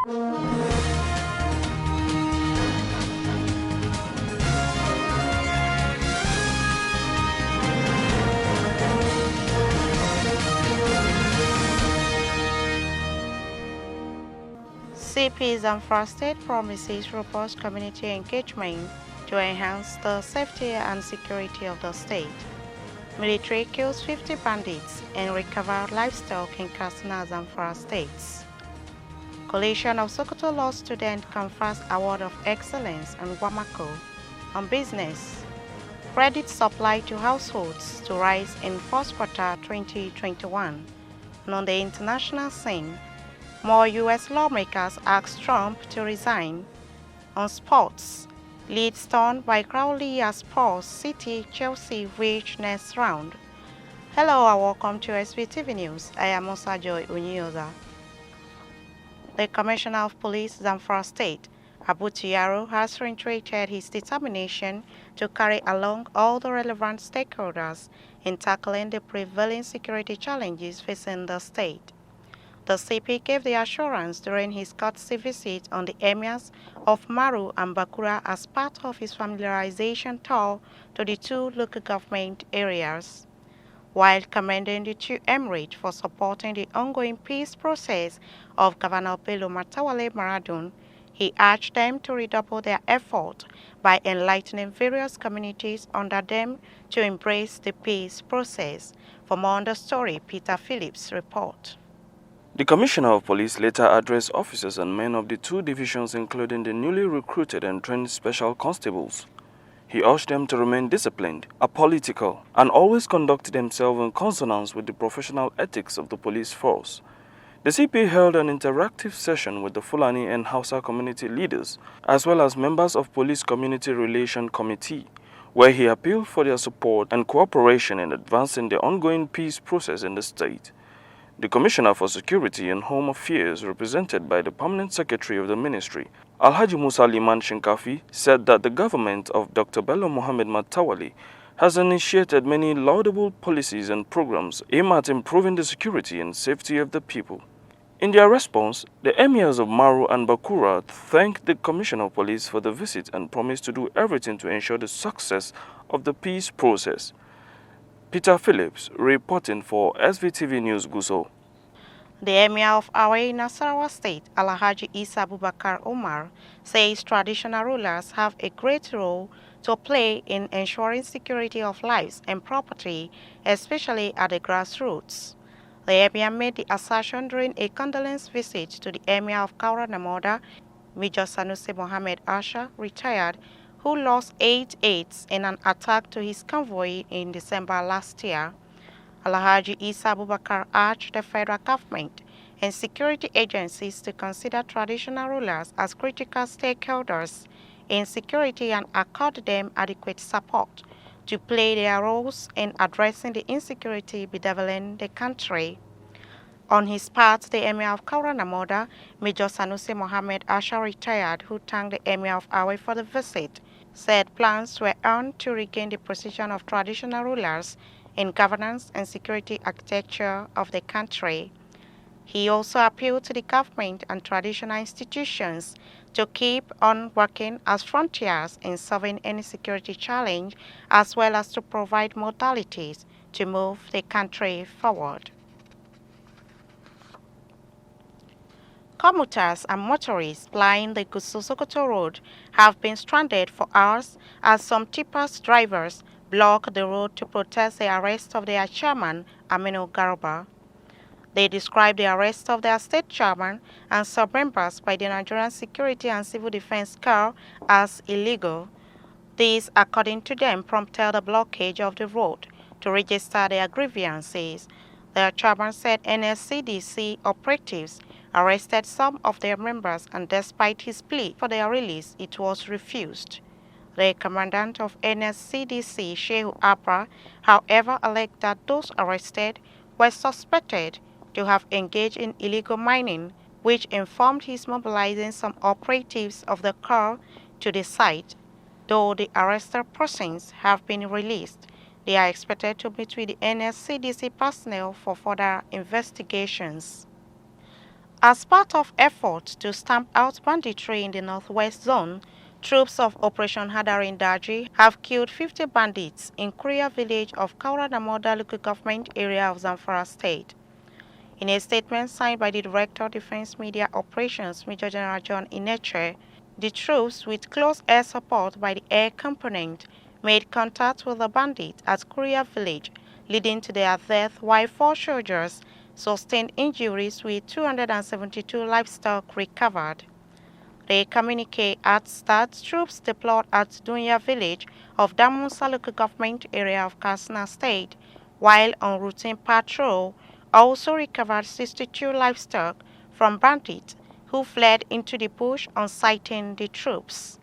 CP Zamfara State promises robust community engagement to enhance the safety and security of the state. Military kills 50 bandits and recover livestock in Katsina, Zamfara states. Coalition of Sokoto Law Students confers Award of Excellence on Wamako. On business, credit supply to households to rise in first quarter 2021. And on the international scene, more U.S. lawmakers ask Trump to resign. On sports, lead stunned by Crowley as Spurs City Chelsea reach next round. Hello and welcome to Svtv News. I am Musa Joy Unyoza. The Commissioner of Police, Zamfara State, Abu Tiaro, has reiterated his determination to carry along all the relevant stakeholders in tackling the prevailing security challenges facing the state. The CP gave the assurance during his courtesy visit on the emirs of Maru and Bakura as part of his familiarization tour to the two local government areas. While commending the two emirates for supporting the ongoing peace process of Governor Bello Matawale Maradun, he urged them to redouble their effort by enlightening various communities under them to embrace the peace process. For more on the story, Peter Phillips report. The Commissioner of Police later addressed officers and men of the two divisions, including the newly recruited and trained special constables. He urged them to remain disciplined, apolitical, and always conduct themselves in consonance with the professional ethics of the police force. The CP held an interactive session with the Fulani and Hausa community leaders, as well as members of Police Community Relation Committee, where he appealed for their support and cooperation in advancing the ongoing peace process in the state. The Commissioner for Security and Home Affairs, represented by the Permanent Secretary of the Ministry, Alhaji Musa Liman Shinkafi, said that the government of Dr. Bello Mohammed Matawali has initiated many laudable policies and programs aimed at improving the security and safety of the people. In their response, the emirs of Maru and Bakura thanked the Commissioner of Police for the visit and promised to do everything to ensure the success of the peace process. Peter Phillips reporting for SVTV News Gusau. The Emir of Awai, Nasarawa State, Alhaji Isa Abubakar Omar, says traditional rulers have a great role to play in ensuring security of lives and property, especially at the grassroots. The Emir made the assertion during a condolence visit to the Emir of Kaura Namoda, Major Sanusi Mohammed Asha, retired, who lost 8 aides in an attack to his convoy in December last year. Alhaji Isa Abubakar urged the federal government and security agencies to consider traditional rulers as critical stakeholders in security and accord them adequate support to play their roles in addressing the insecurity bedeviling the country. On his part, the Emir of Kaura Namoda, Major Sanusi Mohammed Asha, retired, who thanked the Emir of Awai for the visit, said plans were on to regain the position of traditional rulers in governance and security architecture of the country. He also appealed to the government and traditional institutions to keep on working as frontiers in solving any security challenge, as well as to provide modalities to move the country forward. Commuters and motorists plying the Gusau-Sokoto road have been stranded for hours as some tippers drivers block the road to protest the arrest of their chairman, Aminu Garba. They describe the arrest of their state chairman and sub-members by the Nigerian Security and Civil Defense Corps as illegal. This, according to them, prompted the blockage of the road to register their grievances. Their chairman said NSCDC operatives arrested some of their members, and despite his plea for their release, it was refused. The commandant of NSCDC, Shehu Abra, however, alleged that those arrested were suspected to have engaged in illegal mining, which informed his mobilizing some operatives of the Corps to the site. Though the arrested persons have been released, they are expected to meet with the NSCDC personnel for further investigations. As part of efforts to stamp out banditry in the Northwest Zone, troops of Operation Hadarin Daji have killed 50 bandits in Kuria village of Kauranamoda local government area of Zamfara State. In a statement signed by the Director of Defense Media Operations, Major General John Ineche, the troops, with close air support by the air component, made contact with the bandits at Kuria village, leading to their death, while 4 soldiers sustained injuries with 272 livestock recovered. The communique adds that troops deployed at Dunya village of Damusa local government area of Katsina State, while on routine patrol, also recovered 62 livestock from bandits who fled into the bush on sighting the troops.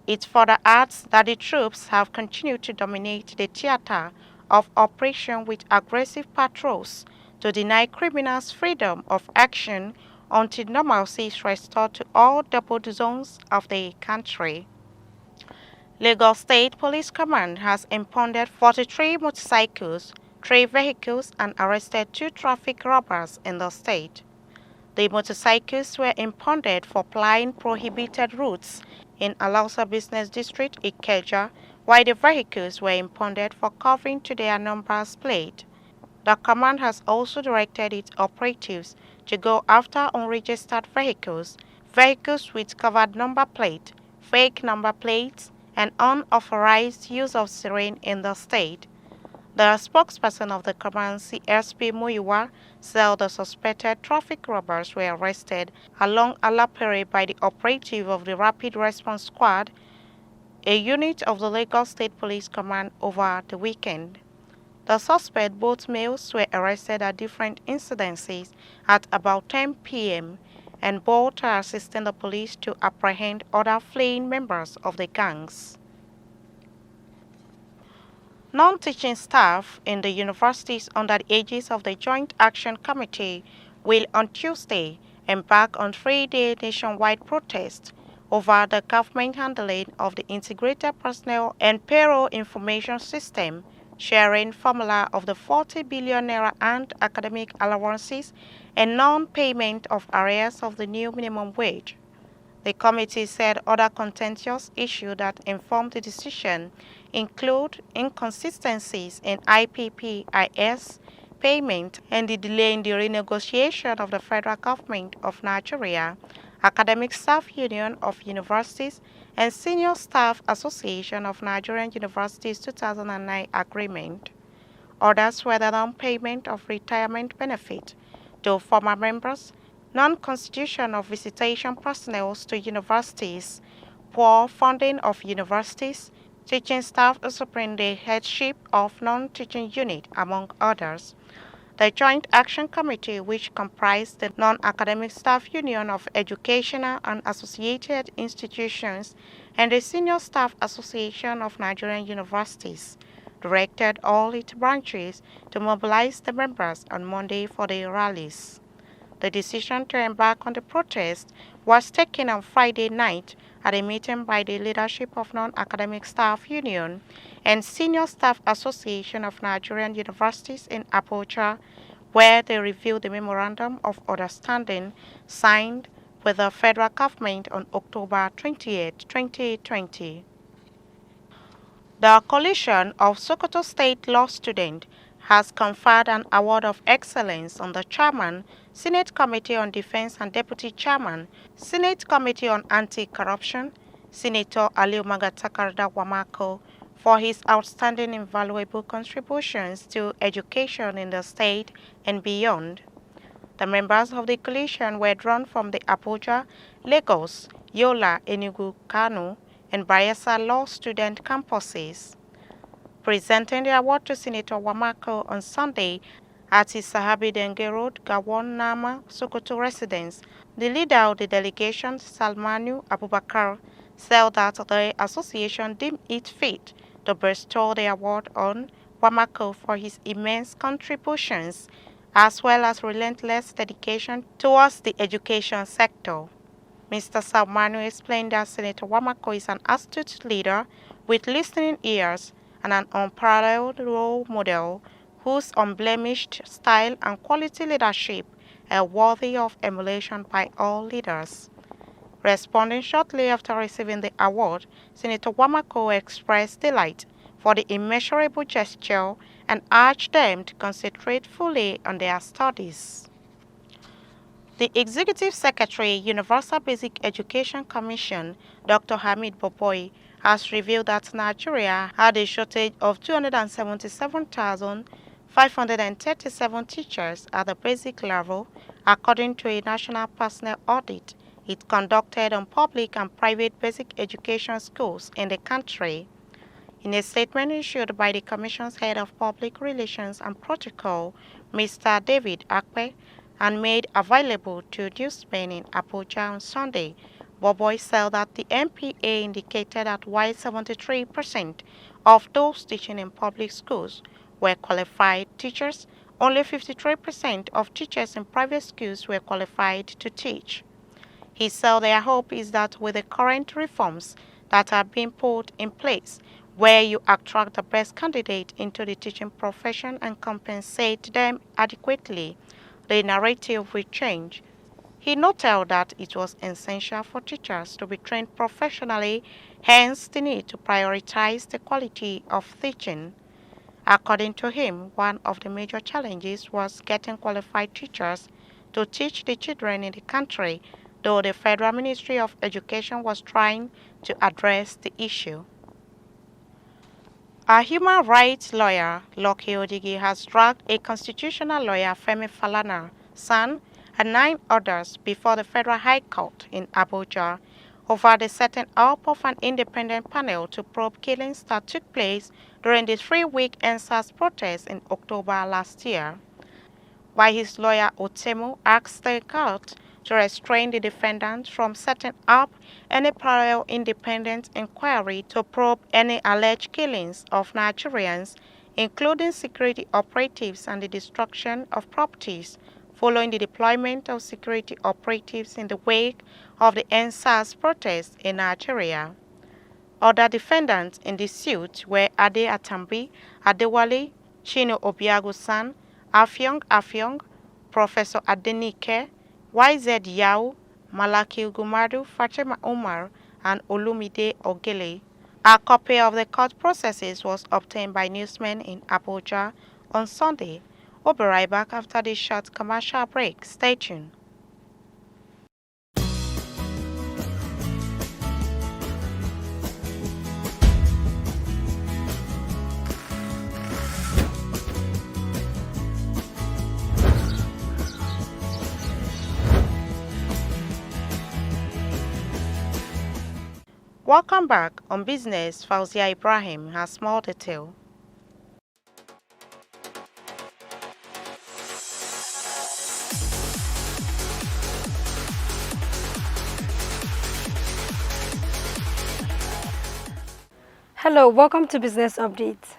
It further adds that the troops have continued to dominate the theater of operation with aggressive patrols to deny criminals freedom of action until normalcy is restored to all doubled zones of the country. Lagos State Police Command has impounded 43 motorcycles, 3 vehicles, and arrested 2 traffic robbers in the state. The motorcycles were impounded for plying prohibited routes in Alausa Business District, Ikeja, while the vehicles were impounded for covering to their numbers plate. The command has also directed its operatives to go after unregistered vehicles, vehicles with covered number plate, fake number plates, and unauthorized use of siren in the state. The spokesperson of the command, CSP Muyiwa, said the suspected traffic robbers were arrested along Alapere by the operative of the Rapid Response Squad, a unit of the Lagos State Police Command, over the weekend. The suspect, both males, were arrested at different incidences at about 10 p.m. and both are assisting the police to apprehend other fleeing members of the gangs. Non-teaching staff in the universities under the aegis of the Joint Action Committee will on Tuesday embark on 3-day nationwide protest over the government handling of the Integrated Personnel and Payroll Information System sharing formula of the 40 billion naira and academic allowances and non-payment of arrears of the new minimum wage. The committee said other contentious issues that informed the decision include inconsistencies in IPPIS payment and the delay in the renegotiation of the federal government of Nigeria, Academic Staff Union of Universities, and Senior Staff Association of Nigerian Universities 2009 agreement. Others were the non-payment of retirement benefit to former members, non-constitution of visitation personnel to universities, poor funding of universities, teaching staff usurping the headship of non-teaching unit, among others. The Joint Action Committee, which comprised the Non-Academic Staff Union of Educational and Associated Institutions and the Senior Staff Association of Nigerian Universities, directed all its branches to mobilize the members on Monday for the rallies. The decision to embark on the protest was taken on Friday night at a meeting by the leadership of Non-Academic Staff Union and Senior Staff Association of Nigerian Universities in Abuja, where they reviewed the Memorandum of Understanding signed with the federal government on October 28, 2020. The Coalition of Sokoto State Law Students has conferred an award of excellence on the Chairman, Senate Committee on Defense and Deputy Chairman, Senate Committee on Anti-Corruption, Senator Aliu Magatakarda Wamako, for his outstanding invaluable contributions to education in the state and beyond. The members of the coalition were drawn from the Abuja, Lagos, Yola, Enugu, Kano, and Bayelsa law student campuses. Presenting the award to Senator Wamako on Sunday at his Sahabi Denge Road, Gawon Nama, Sokoto residence, the leader of the delegation, Salmanu Abubakar, said that the association deemed it fit to bestow the award on Wamako for his immense contributions as well as relentless dedication towards the education sector. Mr. Salmanu explained that Senator Wamako is an astute leader with listening ears and an unparalleled role model whose unblemished style and quality leadership are worthy of emulation by all leaders. Responding shortly after receiving the award, Senator Wamako expressed delight for the immeasurable gesture and urged them to concentrate fully on their studies. The Executive Secretary, Universal Basic Education Commission, Dr. Hamid Boboy, has revealed that Nigeria had a shortage of 277,537 teachers at the basic level, according to a national personnel audit it conducted on public and private basic education schools in the country. In a statement issued by the Commission's Head of Public Relations and Protocol, Mr. David Akpe, and made available to newsmen in Abuja on Sunday, Boboy said that the MPA indicated that while 73% of those teaching in public schools were qualified teachers, only 53% of teachers in private schools were qualified to teach. He said their hope is that with the current reforms that are being put in place, where you attract the best candidate into the teaching profession and compensate them adequately, the narrative will change. He noted that it was essential for teachers to be trained professionally, hence the need to prioritize the quality of teaching. According to him, one of the major challenges was getting qualified teachers to teach the children in the country, though the Federal Ministry of Education was trying to address the issue. A human rights lawyer, Lucky Odigi, has dragged a constitutional lawyer, Femi Falana, son, and 9 others before the Federal High Court in Abuja over the setting up of an independent panel to probe killings that took place during the 3-week NSAS protest in October last year. While his lawyer Otemu asked the court to restrain the defendant from setting up any parallel independent inquiry to probe any alleged killings of Nigerians, including security operatives and the destruction of properties following the deployment of security operatives in the wake of the NSAS protests in Nigeria. Other defendants in the suit were Ade Atambi, Adewale, Chino Obiago-san, Afyong, Professor Adenike, YZ Yao, Malaki Ugumadu, Fatima Umar, and Olumide Ogele. A copy of the court processes was obtained by newsmen in Abuja on Sunday. We'll be right back after this short commercial break. Stay tuned. Welcome back. On business, Fauzia Ibrahim has more detail. Hello, welcome to Business Update.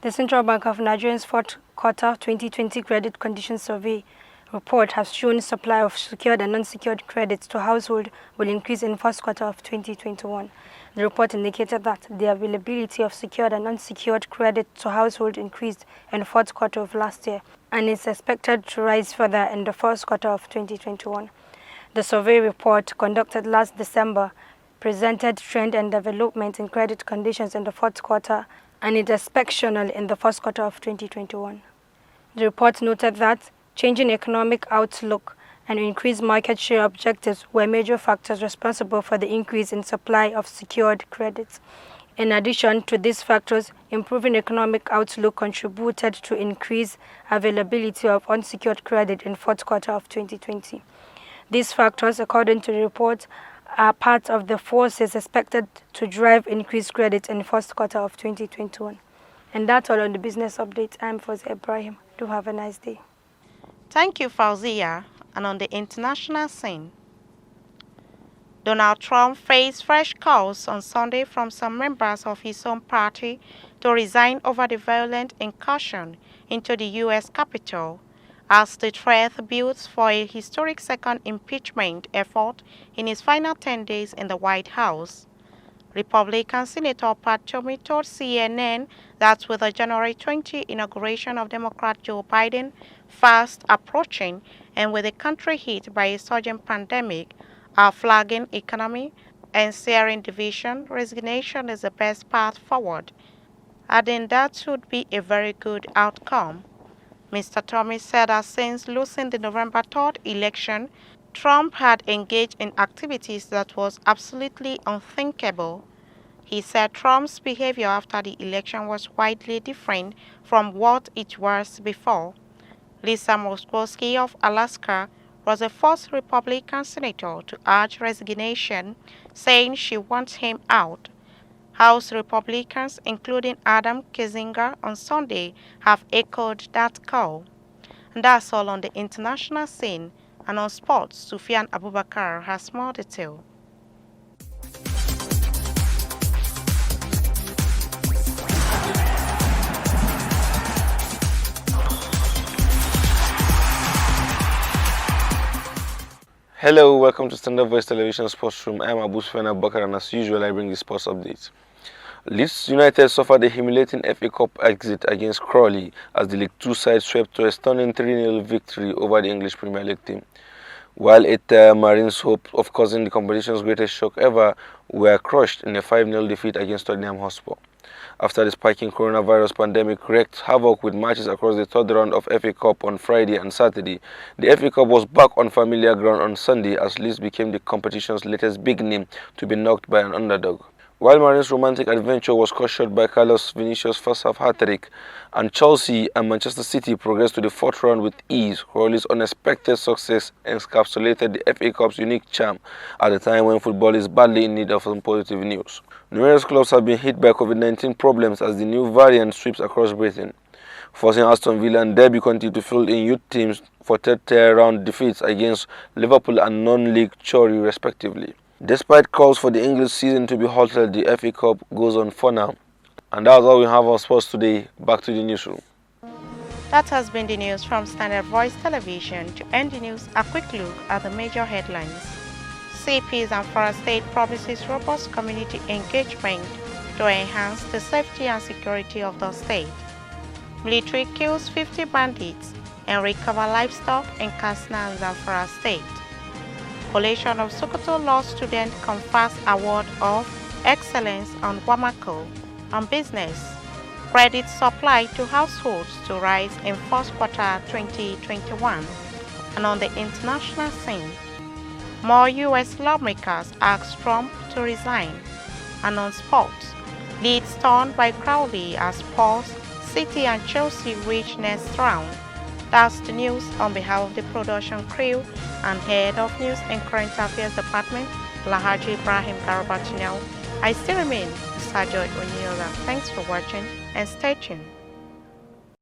The Central Bank of Nigeria's fourth quarter 2020 Credit Condition Survey report has shown supply of secured and unsecured credits to households will increase in first quarter of 2021. The report indicated that the availability of secured and unsecured credit to households increased in the fourth quarter of last year and is expected to rise further in the first quarter of 2021. The survey report, conducted last December, presented trend and development in credit conditions in the fourth quarter and its exceptional in the first quarter of 2021. The report noted that changing economic outlook and increased market share objectives were major factors responsible for the increase in supply of secured credits. In addition to these factors, improving economic outlook contributed to increased availability of unsecured credit in fourth quarter of 2020. These factors, according to the report, are part of the forces expected to drive increased credit in the first quarter of 2021. And that's all on the business update. I'm Fauzia Ibrahim. Do have a nice day. Thank you, Fauzia. And on the international scene, Donald Trump faced fresh calls on Sunday from some members of his own party to resign over the violent incursion into the U.S. Capitol as the threat builds for a historic second impeachment effort in his final 10 days in the White House. Republican Senator Pat Toomey told CNN that with the January 20 inauguration of Democrat Joe Biden fast approaching, And with the country hit by a surging pandemic, our flagging economy, and searing division, resignation is the best path forward. Adding that would be a very good outcome. Mr. Tommy said that since losing the November 3rd election, Trump had engaged in activities that was absolutely unthinkable. He said Trump's behavior after the election was widely different from what it was before. Lisa Murkowski of Alaska was the first Republican senator to urge resignation, saying she wants him out. House Republicans, including Adam Kinzinger on Sunday, have echoed that call. And that's all on the international scene. And on sports, Sufyan Abubakar has more detail. Hello, welcome to Standard Voice Television Sports Room. I am Svtv Abubakar, and as usual, I bring the sports updates. Leeds United suffered a humiliating FA Cup exit against Crawley as the League Two side swept to a stunning 3-0 victory over the English Premier League team. While Marines' hope of causing the competition's greatest shock ever were crushed in a 5-0 defeat against Tottenham Hotspur. After the spiking coronavirus pandemic wreaked havoc with matches across the third round of FA Cup on Friday and Saturday, the FA Cup was back on familiar ground on Sunday as Leeds became the competition's latest big name to be knocked by an underdog. While Marines' romantic adventure was cut short by Carlos Vinicius' first-half hat-trick, and Chelsea and Manchester City progressed to the fourth round with ease, Crawley's unexpected success encapsulated the FA Cup's unique charm at a time when football is badly in need of some positive news. Numerous clubs have been hit by COVID-19 problems as the new variant sweeps across Britain, forcing Aston Villa and Derby County to field in youth teams for third-tier round defeats against Liverpool and non-league Chorley respectively. Despite calls for the English season to be halted, the FA Cup goes on for now. And that's all we have on sports today. Back to the newsroom. That has been the news from Standard Voice Television. To end the news, a quick look at the major headlines. CP Zamfara State promises robust community engagement to enhance the safety and security of the state. Military kills 50 bandits and recover livestock in Katsina and Zamfara State. Coalition of Sokoto Law Students confers award of excellence on Wamako. On business, credit supply to households to rise in first quarter 2021. And on the international scene, more U.S. lawmakers ask Trump to resign. And on sports, Leeds torn by Crowley as Spurs, City and Chelsea reach next round. That's the news on behalf of the production crew and head of News and Current Affairs Department, Lahaji Ibrahim Garabatinel. I still remain Mr. Joy Onyola. Thanks for watching and stay tuned.